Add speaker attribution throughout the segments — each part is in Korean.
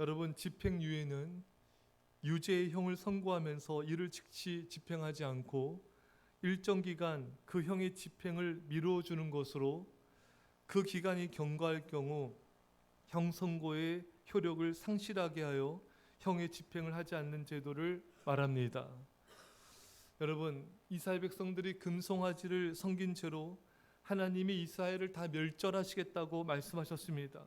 Speaker 1: 여러분, 집행유예는 유죄의 형을 선고하면서 이를 즉시 집행하지 않고 일정 기간 그 형의 집행을 미뤄주는 것으로 그 기간이 경과할 경우 형 선고의 효력을 상실하게 하여 형의 집행을 하지 않는 제도를 말합니다. 여러분, 이스라엘 백성들이 금송아지를 섬긴 채로 하나님이 이스라엘을 다 멸절하시겠다고 말씀하셨습니다.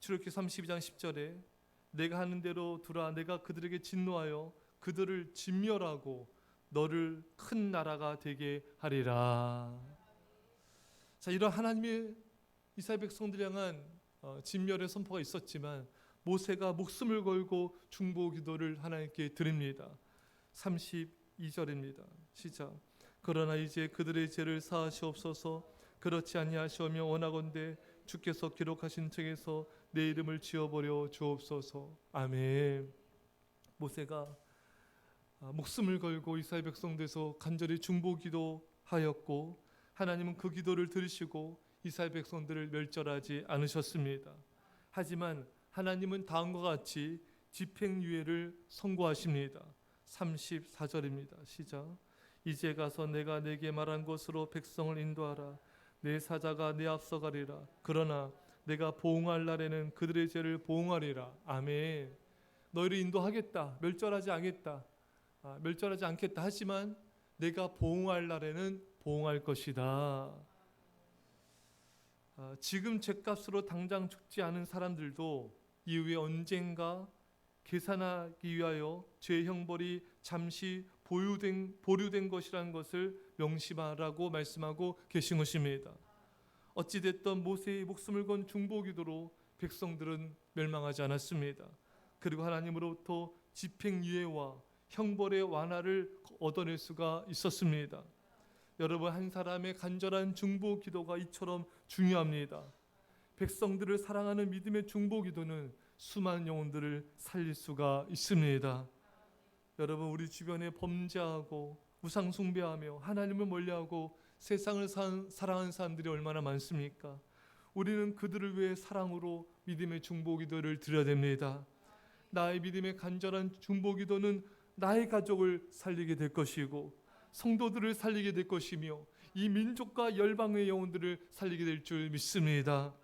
Speaker 1: 출애굽기 32장 10절에 내가 하는 대로 두라, 내가 그들에게 진노하여 그들을 진멸하고 너를 큰 나라가 되게 하리라. 자, 이런 하나님의 이스라엘 백성들 향한 진멸의 선포가 있었지만 모세가 목숨을 걸고 중보 기도를 하나님께 드립니다. 32절입니다. 시작. 그러나 이제 그들의 죄를 사하시옵소서. 그렇지 아니하시오며 원하건대 주께서 기록하신 책에서 내 이름을 지워버려 주옵소서. 아멘. 모세가 목숨을 걸고 이스라엘 백성들에서 간절히 중보 기도하였고 하나님은 그 기도를 들으시고 이스라엘 백성들을 멸절하지 않으셨습니다. 하지만 하나님은 다음과 같이 집행유예를 선고하십니다. 34절입니다. 시작. 이제 가서 내가 내게 말한 것으로 백성을 인도하라. 내 사자가 내 앞서 가리라. 그러나 내가 보응할 날에는 그들의 죄를 보응하리라. 아멘. 너희를 인도하겠다. 멸절하지 않겠다. 멸절하지 않겠다. 하지만 내가 보응할 날에는 보응할 것이다. 지금 죄값으로 당장 죽지 않은 사람들도 이후에 언젠가 계산하기 위하여 죄의 형벌이 잠시 보류된 것이라는 것을 명심하라고 말씀하고 계신 것입니다. 어찌됐든 모세의 목숨을 건 중보기도로 백성들은 멸망하지 않았습니다. 그리고 하나님으로부터 집행유예와 형벌의 완화를 얻어낼 수가 있었습니다. 여러분, 한 사람의 간절한 중보기도가 이처럼 중요합니다. 백성들을 사랑하는 믿음의 중보기도는 수많은 영혼들을 살릴 수가 있습니다. 여러분, 우리 주변에 범죄하고 우상 숭배하며 하나님을 멀리하고 세상을 사랑하는 사람들이 얼마나 많습니까? 우리는 그들을 위해 사랑으로 믿음의 중보기도를 드려야 됩니다. 나의 믿음의 간절한 중보기도는 나의 가족을 살리게 될 것이고 성도들을 살리게 될 것이며 이 민족과 열방의 영혼들을 살리게 될 줄 믿습니다.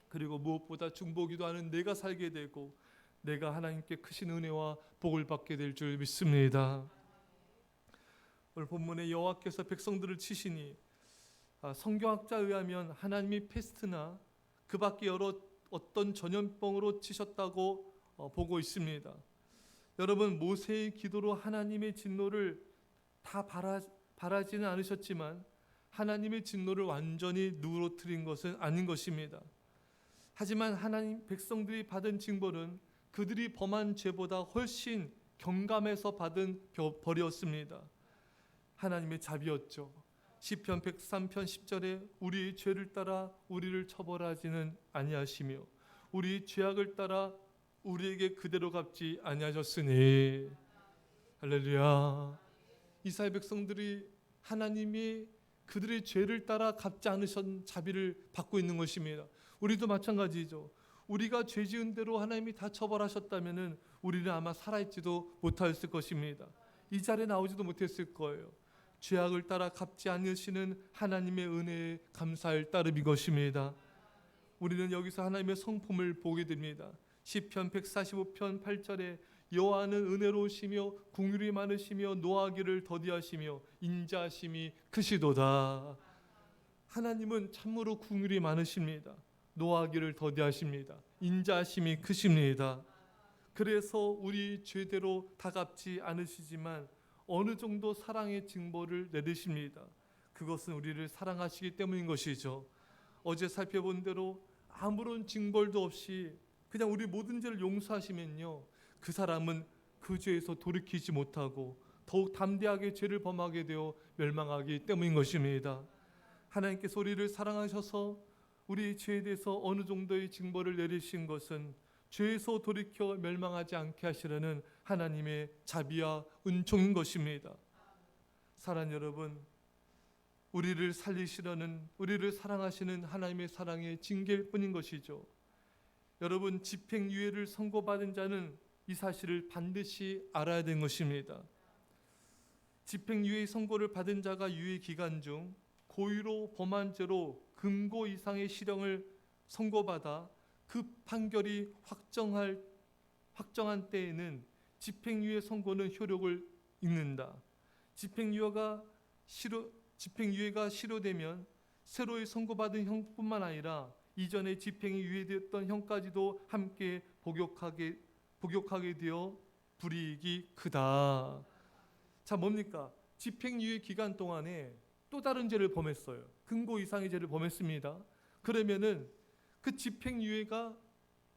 Speaker 1: 그리고 무엇보다 중보기도하는 내가 살게 되고 내가 하나님께 크신 은혜와 복을 받게 될 줄 믿습니다. 오늘 본문에 여호와께서 백성들을 치시니 성경학자에 의하면 하나님이 패스트나 그 밖에 여러 어떤 전염병으로 치셨다고 보고 있습니다. 여러분, 모세의 기도로 하나님의 진노를 다 바라지는 않으셨지만 하나님의 진노를 완전히 누그러뜨린 것은 아닌 것입니다. 하지만 하나님 백성들이 받은 징벌은 그들이 범한 죄보다 훨씬 경감해서 받은 벌이었습니다. 하나님의 자비였죠. 시편 103편 10절에 우리의 죄를 따라 우리를 처벌하지는 아니하시며 우리 죄악을 따라 우리에게 그대로 갚지 아니하셨으니. 할렐루야. 이스라엘 백성들이 하나님이 그들의 죄를 따라 갚지 않으신 자비를 받고 있는 것입니다. 우리도 마찬가지죠. 우리가 죄 지은 대로 하나님이 다 처벌하셨다면 우리는 아마 살아있지도 못했을 것입니다. 이 자리에 나오지도 못했을 거예요. 죄악을 따라 갚지 않으시는 하나님의 은혜에 감사할 따름인 것입니다. 우리는 여기서 하나님의 성품을 보게 됩니다. 시편 145편 8절에 여호와는 은혜로우시며 긍휼이 많으시며 노하기를 더디하시며 인자하심이 크시도다. 하나님은 참으로 긍휼이 많으십니다. 노하기를 더디하십니다. 인자하심이 크십니다. 그래서 우리 죄대로 다 갚지 않으시지만 어느 정도 사랑의 징벌을 내리십니다. 그것은 우리를 사랑하시기 때문인 것이죠. 어제 살펴본 대로 아무런 징벌도 없이 그냥 우리 모든 죄를 용서하시면요, 그 사람은 그 죄에서 돌이키지 못하고 더욱 담대하게 죄를 범하게 되어 멸망하기 때문인 것입니다. 하나님께서 우리를 사랑하셔서 우리 죄에 대해서 어느 정도의 징벌을 내리신 것은 죄에서 돌이켜 멸망하지 않게 하시려는 하나님의 자비와 은총인 것입니다. 사랑 여러분, 우리를 살리시려는, 우리를 사랑하시는 하나님의 사랑의 징계일 뿐인 것이죠. 여러분, 집행유예를 선고받은 자는 이 사실을 반드시 알아야 되는 것입니다. 집행유예 선고를 받은 자가 유예 기간 중 고의로 범한 죄로 금고 이상의 실형을 선고받아 그 판결이 확정한 때에는 집행유예 선고는 효력을 잃는다. 집행유예가 실효되면 새로이 선고받은 형뿐만 아니라 이전에 집행이 유예되었던 형까지도 함께 복역하게 되어 불이익이 크다. 자, 뭡니까? 집행유예 기간 동안에 또 다른 죄를 범했어요. 금고 이상의 죄를 범했습니다. 그러면은 그 집행유예가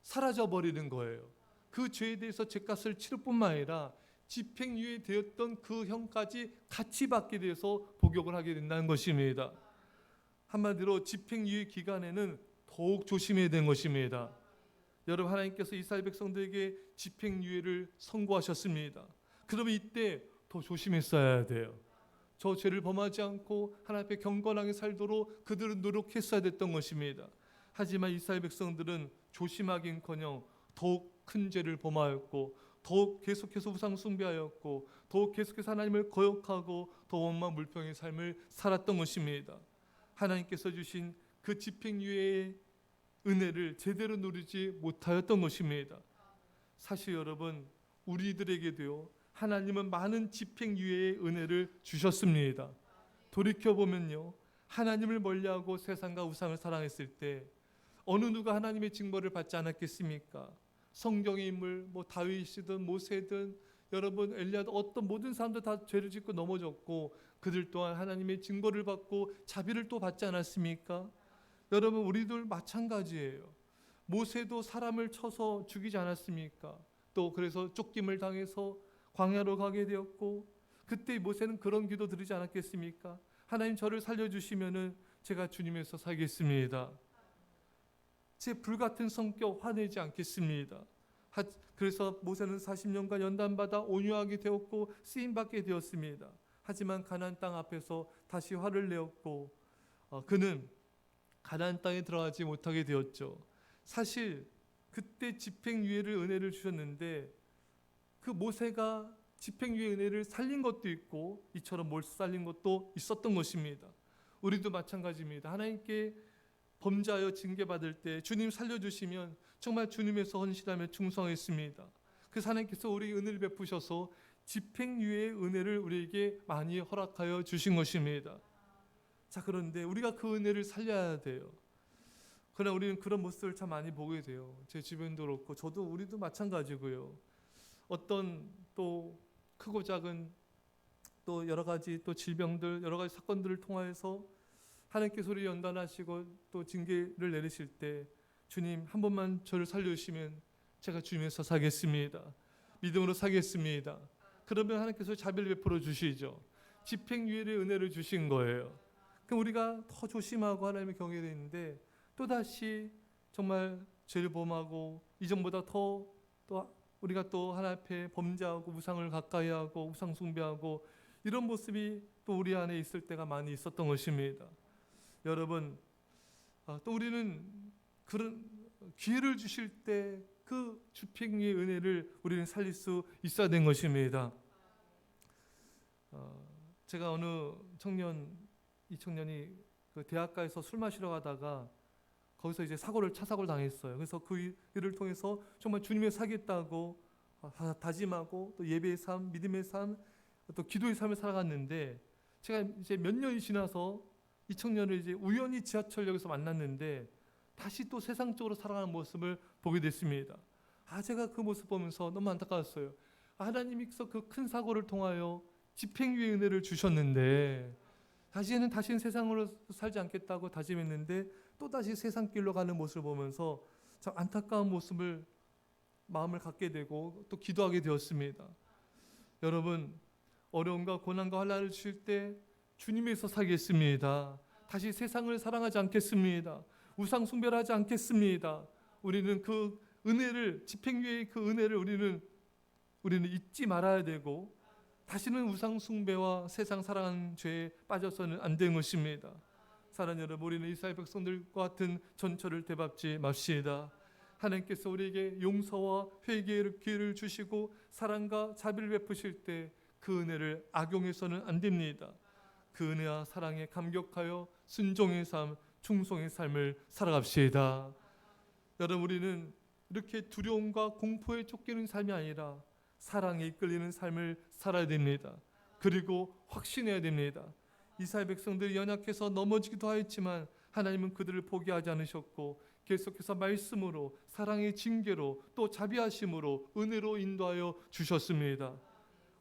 Speaker 1: 사라져 버리는 거예요. 그 죄에 대해서 죄값을 치를 뿐만 아니라 집행유예 되었던 그 형까지 같이 받게 돼서 복역을 하게 된다는 것입니다. 한마디로 집행유예 기간에는 더욱 조심해야 되는 것입니다. 여러분, 하나님께서 이스라엘 백성들에게 집행유예를 선고하셨습니다. 그러면 이때 더 조심했어야 돼요. 저 죄를 범하지 않고 하나님 앞에 경건하게 살도록 그들은 노력했어야 됐던 것입니다. 하지만 이스라엘 백성들은 조심하긴커녕 더욱 큰 죄를 범하였고, 더욱 계속해서 우상 숭배하였고, 더욱 계속해서 하나님을 거역하고 더 원망 물평의 삶을 살았던 것입니다. 하나님께서 주신 그 집행유예의 은혜를 제대로 누리지 못하였던 것입니다. 사실 여러분, 우리들에게도요, 하나님은 많은 집행유예의 은혜를 주셨습니다. 돌이켜보면요, 하나님을 멀리하고 세상과 우상을 사랑했을 때 어느 누가 하나님의 징벌을 받지 않았겠습니까? 성경의 인물, 다윗이든 모세든 여러분 엘리야도 어떤 모든 사람들 다 죄를 짓고 넘어졌고 그들 또한 하나님의 징벌을 받고 자비를 또 받지 않았습니까? 여러분, 우리들 마찬가지예요. 모세도 사람을 쳐서 죽이지 않았습니까? 또 그래서 쫓김을 당해서 광야로 가게 되었고, 그때 모세는 그런 기도 드리지 않았겠습니까? 하나님, 저를 살려주시면은 제가 주님에서 살겠습니다. 제 불같은 성격 화내지 않겠습니다. 그래서 모세는 40년간 연단받아 온유하게 되었고 쓰임받게 되었습니다. 하지만 가나안 땅 앞에서 다시 화를 내었고 그는 가나안 땅에 들어가지 못하게 되었죠. 사실 그때 집행유예를 은혜를 주셨는데 그 모세가 집행유예 은혜를 살린 것도 있고 이처럼 못 살린 것도 있었던 것입니다. 우리도 마찬가지입니다. 하나님께 범죄하여 징계받을 때 주님 살려주시면 정말 주님에서 헌신하며 충성했습니다. 그래서 하나님께서 우리 은혜를 베푸셔서 집행유예의 은혜를 우리에게 많이 허락하여 주신 것입니다. 자, 그런데 우리가 그 은혜를 살려야 돼요. 그러나 우리는 그런 모습을 참 많이 보게 돼요. 제 주변도 그렇고 우리도 마찬가지고요. 어떤 또 크고 작은 또 여러 가지 또 질병들, 여러 가지 사건들을 통하여서 하나님께서 우리 연단하시고 또 징계를 내리실 때 주님 한 번만 저를 살려주시면 제가 주님에서 살겠습니다. 믿음으로 살겠습니다. 그러면 하나님께서 자비를 베풀어 주시죠. 집행유예의 은혜를 주신 거예요. 그럼 우리가 더 조심하고 하나님을 경외해야 되는데 또다시 정말 죄를 범하고 이전보다 또 우리가 또 하나님 앞에 범죄하고 우상을 가까이하고 우상 숭배하고 이런 모습이 또 우리 안에 있을 때가 많이 있었던 것입니다. 여러분, 또 우리는 그런 기회를 주실 때 그 집행유예의 은혜를 우리는 살릴 수 있어야 되는 것입니다. 제가 어느 이 청년이 그 대학가에서 술 마시러 가다가 거기서 이제 차 사고를 당했어요. 그래서 그 일을 통해서 정말 주님의 살겠다고 다짐하고 또 예배의 삶, 믿음의 삶, 또 기도의 삶을 살아갔는데 제가 이제 몇 년이 지나서 이 청년을 이제 우연히 지하철역에서 만났는데 다시 또 세상적으로 살아가는 모습을 보게 됐습니다. 제가 그 모습 보면서 너무 안타까웠어요. 하나님께서 그 큰 사고를 통하여 집행유예 은혜를 주셨는데 다시는 세상으로 살지 않겠다고 다짐했는데 또다시 세상 길로 가는 모습을 보면서 참 안타까운 마음을 갖게 되고 또 기도하게 되었습니다. 여러분, 어려움과 고난과 환난을 주실 때 주님에서 살겠습니다. 다시 세상을 사랑하지 않겠습니다. 우상 숭배를 하지 않겠습니다. 우리는 그 은혜를, 집행유예의 그 은혜를 우리는 잊지 말아야 되고 다시는 우상 숭배와 세상 사랑하는 죄에 빠져서는 안 되는 것입니다. 사랑하는 여러분, 우리는 이스라엘 백성들과 같은 전철을 되밟지 맙시다. 하나님께서 우리에게 용서와 회개의 기회를 주시고 사랑과 자비를 베푸실 때 그 은혜를 악용해서는 안 됩니다. 그 은혜와 사랑에 감격하여 순종의 삶, 충성의 삶을 살아갑시다. 여러분, 우리는 이렇게 두려움과 공포에 쫓기는 삶이 아니라 사랑에 이끌리는 삶을 살아야 됩니다. 그리고 확신해야 됩니다. 이스라엘 백성들이 연약해서 넘어지기도 하였지만 하나님은 그들을 포기하지 않으셨고 계속해서 말씀으로, 사랑의 징계로, 또 자비하심으로, 은혜로 인도하여 주셨습니다.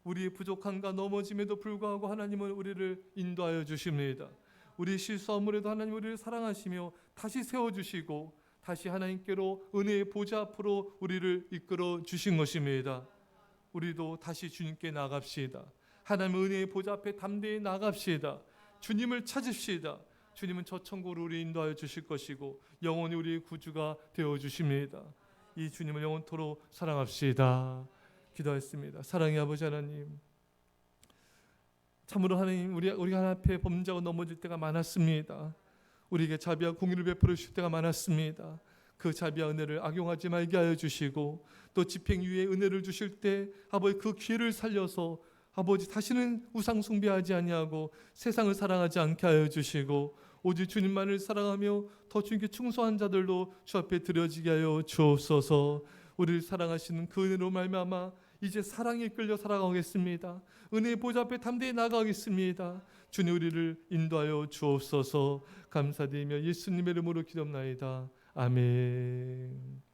Speaker 1: 우리의 부족함과 넘어짐에도 불구하고 하나님은 우리를 인도하여 주십니다. 우리 실수함으로도 하나님 우리를 사랑하시며 다시 세워주시고 다시 하나님께로 은혜의 보좌 앞으로 우리를 이끌어 주신 것입니다. 우리도 다시 주님께 나갑시다. 하나님 은혜의 보좌 앞에 담대히 나갑시다. 주님을 찾읍시다. 주님은 저 천국으로 우리 인도하여 주실 것이고 영원히 우리의 구주가 되어 주십니다. 이 주님을 영원토록 사랑합시다. 기도했습니다. 사랑의 아버지 하나님, 참으로 하나님 우리가 하나님 앞에 범죄하고 넘어질 때가 많았습니다. 우리에게 자비와 공의를 베풀어 주실 때가 많았습니다. 그 자비와 은혜를 악용하지 말게 하여 주시고 또 집행유예의 은혜를 주실 때 아버지 그 기회를 살려서 아버지 다시는 우상 숭배하지 아니하고 세상을 사랑하지 않게 하여 주시고 오직 주님만을 사랑하며 더 주님께 충성한 자들로 주 앞에 드려지게 하여 주옵소서. 우리를 사랑하시는 그 은혜로 말미암아 이제 사랑에 끌려 살아가겠습니다. 은혜의 보좌 앞에 담대히 나가겠습니다. 주님 우리를 인도하여 주옵소서. 감사드리며 예수님의 이름으로 기도합나이다. 아멘.